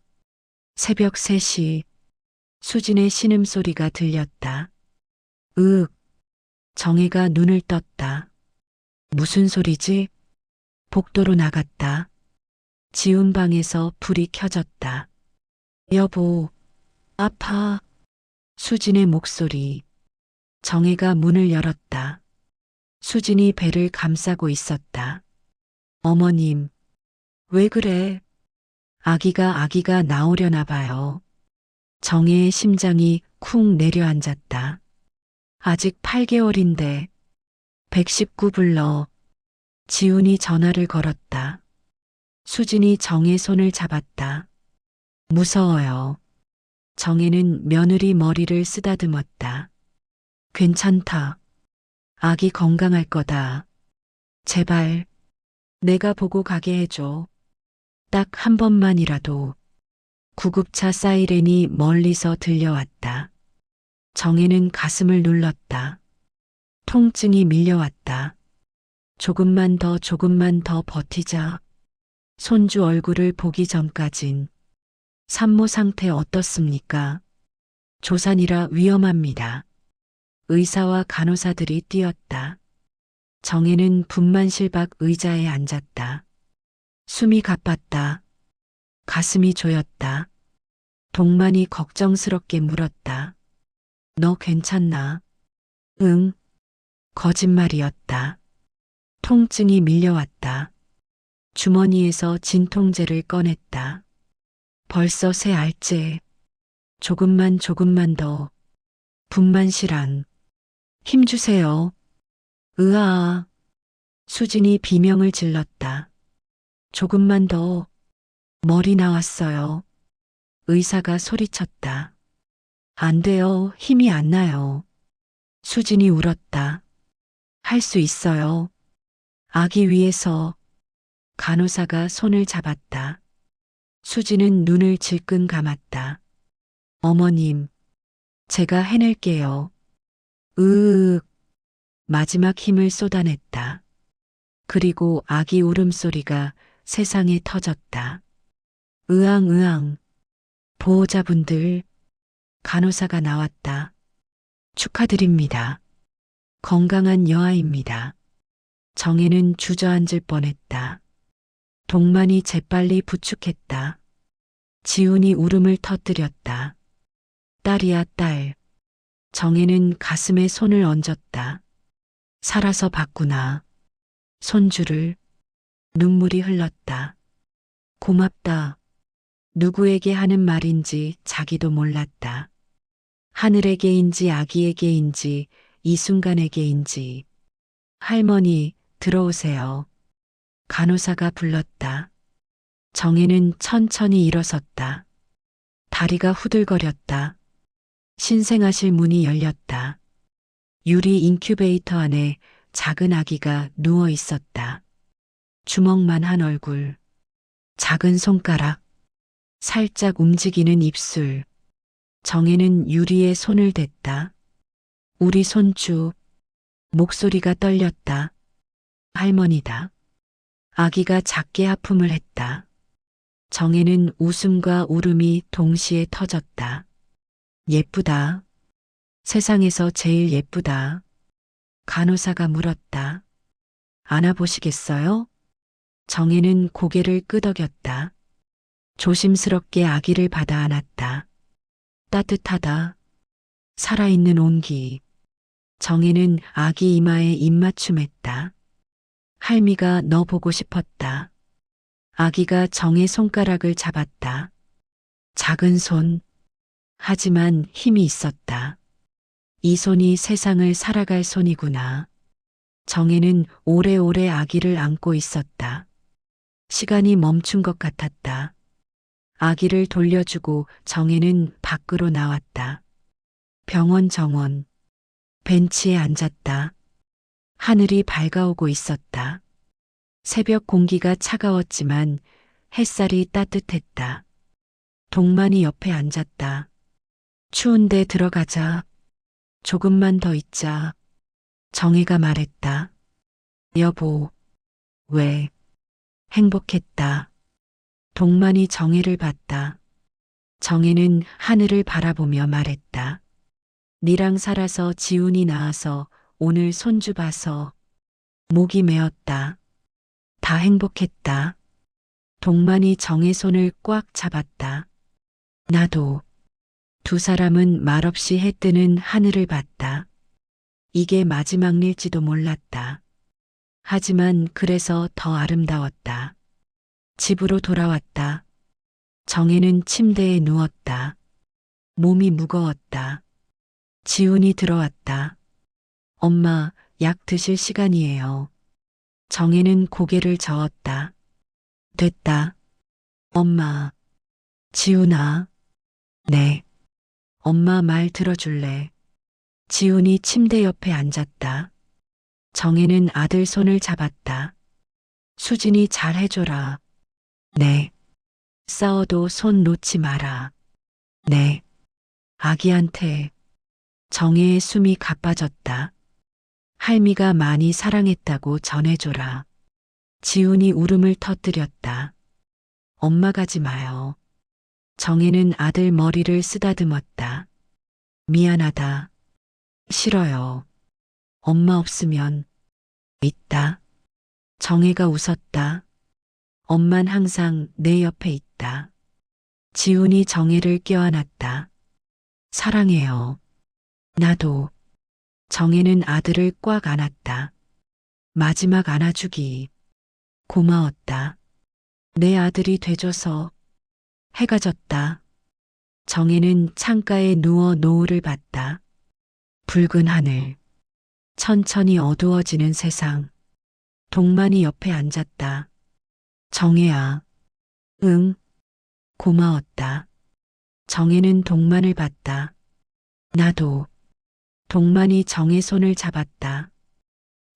새벽 3시. 수진의 신음소리가 들렸다. 으윽. 정혜가 눈을 떴다. 무슨 소리지? 복도로 나갔다. 지훈 방에서 불이 켜졌다. 여보, 아파. 수진의 목소리. 정혜가 문을 열었다. 수진이 배를 감싸고 있었다. 어머님, 왜 그래? 아기가 나오려나 봐요. 정혜의 심장이 쿵 내려앉았다. 아직 8개월인데. 119 불러. 지훈이 전화를 걸었다. 수진이 정혜 손을 잡았다. 무서워요. 정혜는 며느리 머리를 쓰다듬었다. 괜찮다. 아기 건강할 거다. 제발, 내가 보고 가게 해줘. 딱 한 번만이라도. 구급차 사이렌이 멀리서 들려왔다. 정혜는 가슴을 눌렀다. 통증이 밀려왔다. 조금만 더 버티자. 손주 얼굴을 보기 전까진. 산모 상태 어떻습니까? 조산이라 위험합니다. 의사와 간호사들이 뛰었다. 정혜는 분만실 밖 의자에 앉았다. 숨이 가빴다. 가슴이 조였다. 동만이 걱정스럽게 물었다. 너 괜찮나? 응. 거짓말이었다. 통증이 밀려왔다. 주머니에서 진통제를 꺼냈다. 벌써 세 알째. 조금만 더. 분만실 안. 힘주세요. 으아. 수진이 비명을 질렀다. 조금만 더. 머리 나왔어요. 의사가 소리쳤다. 안 돼요. 힘이 안 나요. 수진이 울었다. 할 수 있어요. 아기 위해서. 간호사가 손을 잡았다. 수진은 눈을 질끈 감았다. 어머님, 제가 해낼게요. 으윽. 마지막 힘을 쏟아냈다. 그리고 아기 울음소리가 세상에 터졌다. 으앙. 보호자분들, 간호사가 나왔다. 축하드립니다. 건강한 여아입니다. 정혜는 주저앉을 뻔했다. 동만이 재빨리 부축했다. 지훈이 울음을 터뜨렸다. 딸이야 딸. 정혜는 가슴에 손을 얹었다. 살아서 봤구나. 손주를. 눈물이 흘렀다. 고맙다. 누구에게 하는 말인지 자기도 몰랐다. 하늘에게인지 아기에게인지 이 순간에게인지. 할머니, 들어오세요. 간호사가 불렀다. 정혜는 천천히 일어섰다. 다리가 후들거렸다. 신생아실 문이 열렸다. 유리 인큐베이터 안에 작은 아기가 누워 있었다. 주먹만한 얼굴, 작은 손가락, 살짝 움직이는 입술. 정혜는 유리에 손을 댔다. 우리 손주. 목소리가 떨렸다. 할머니다. 아기가 작게 하품을 했다. 정혜는 웃음과 울음이 동시에 터졌다. 예쁘다. 세상에서 제일 예쁘다. 간호사가 물었다. 안아보시겠어요? 정혜는 고개를 끄덕였다. 조심스럽게 아기를 받아 안았다. 따뜻하다. 살아있는 온기. 정혜는 아기 이마에 입맞춤했다. 할미가 너 보고 싶었다. 아기가 정혜 손가락을 잡았다. 작은 손. 하지만 힘이 있었다. 이 손이 세상을 살아갈 손이구나. 정혜는 오래오래 아기를 안고 있었다. 시간이 멈춘 것 같았다. 아기를 돌려주고 정혜는 밖으로 나왔다. 병원 정원. 벤치에 앉았다. 하늘이 밝아오고 있었다. 새벽 공기가 차가웠지만 햇살이 따뜻했다. 동만이 옆에 앉았다. 추운데 들어가자. 조금만 더 있자. 정혜가 말했다. 여보, 왜? 행복했다. 동만이 정혜를 봤다. 정혜는 하늘을 바라보며 말했다. 니랑 살아서 지훈이 낳아서 오늘 손주 봐서 목이 메었다. 다 행복했다. 동만이 정혜 손을 꽉 잡았다. 나도. 두 사람은 말없이 해 뜨는 하늘을 봤다. 이게 마지막 일지도 몰랐다. 하지만 그래서 더 아름다웠다. 집으로 돌아왔다. 정혜는 침대에 누웠다. 몸이 무거웠다. 지훈이 들어왔다. 엄마, 약 드실 시간이에요. 정혜는 고개를 저었다. 됐다. 엄마. 지훈아. 네. 엄마 말 들어줄래? 지훈이 침대 옆에 앉았다. 정혜는 아들 손을 잡았다. 수진이 잘 해줘라. 네. 싸워도 손 놓지 마라. 네. 아기한테. 정혜의 숨이 가빠졌다. 할미가 많이 사랑했다고 전해줘라. 지훈이 울음을 터뜨렸다. 엄마 가지 마요. 정혜는 아들 머리를 쓰다듬었다. 미안하다. 싫어요. 엄마 없으면 있다. 정혜가 웃었다. 엄만 항상 내 옆에 있다. 지훈이 정혜를 껴안았다. 사랑해요. 나도. 정혜는 아들을 꽉 안았다. 마지막 안아주기. 고마웠다. 내 아들이 돼줘서. 해가 졌다. 정혜는 창가에 누워 노을을 봤다. 붉은 하늘. 천천히 어두워지는 세상. 동만이 옆에 앉았다. 정혜야. 응. 고마웠다. 정혜는 동만을 봤다. 나도. 동만이 정혜 손을 잡았다.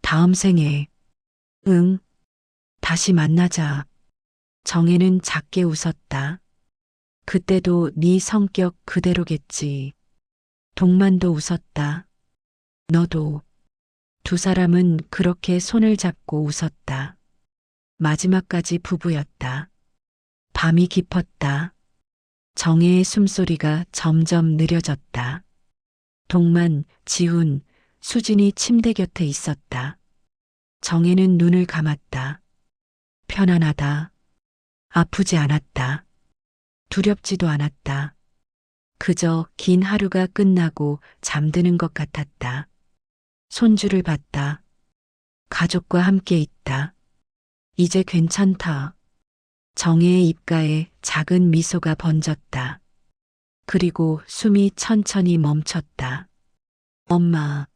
다음 생에. 응. 다시 만나자. 정혜는 작게 웃었다. 그때도 네 성격 그대로겠지. 동만도 웃었다. 너도. 두 사람은 그렇게 손을 잡고 웃었다. 마지막까지 부부였다. 밤이 깊었다. 정혜의 숨소리가 점점 느려졌다. 동만, 지훈, 수진이 침대 곁에 있었다. 정혜는 눈을 감았다. 편안하다. 아프지 않았다. 두렵지도 않았다. 그저 긴 하루가 끝나고 잠드는 것 같았다. 손주를 봤다. 가족과 함께 있다. 이제 괜찮다. 정혜의 입가에 작은 미소가 번졌다. 그리고 숨이 천천히 멈췄다. 엄마.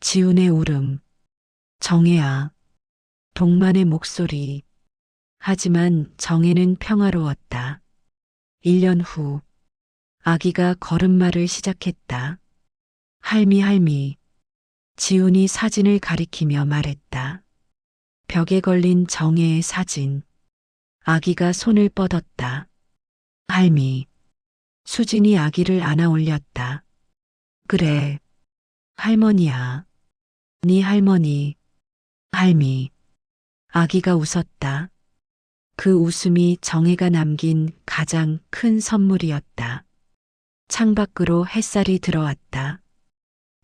지훈의 울음. 정혜야. 동만의 목소리. 하지만 정혜는 평화로웠다. 1년 후. 아기가 걸음마를 시작했다. 할미. 지훈이 사진을 가리키며 말했다. 벽에 걸린 정혜의 사진. 아기가 손을 뻗었다. 할미. 수진이 아기를 안아 올렸다. 그래. 할머니야. 네 할머니. 할미. 아기가 웃었다. 그 웃음이 정혜가 남긴 가장 큰 선물이었다. 창밖으로 햇살이 들어왔다.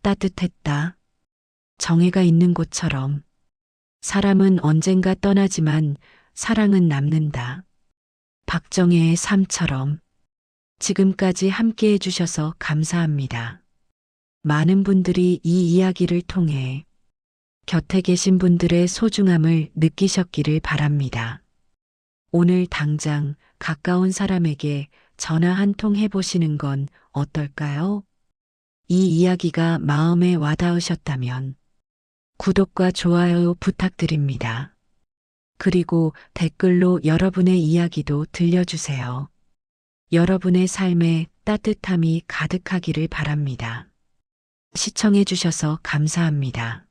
따뜻했다. 정혜가 있는 곳처럼. 사람은 언젠가 떠나지만 사랑은 남는다. 박정혜의 삶처럼. 지금까지 함께 해주셔서 감사합니다. 많은 분들이 이 이야기를 통해 곁에 계신 분들의 소중함을 느끼셨기를 바랍니다. 오늘 당장 가까운 사람에게 전화 한 통 해보시는 건 어떨까요? 이 이야기가 마음에 와닿으셨다면 구독과 좋아요 부탁드립니다. 그리고 댓글로 여러분의 이야기도 들려주세요. 여러분의 삶에 따뜻함이 가득하기를 바랍니다. 시청해주셔서 감사합니다.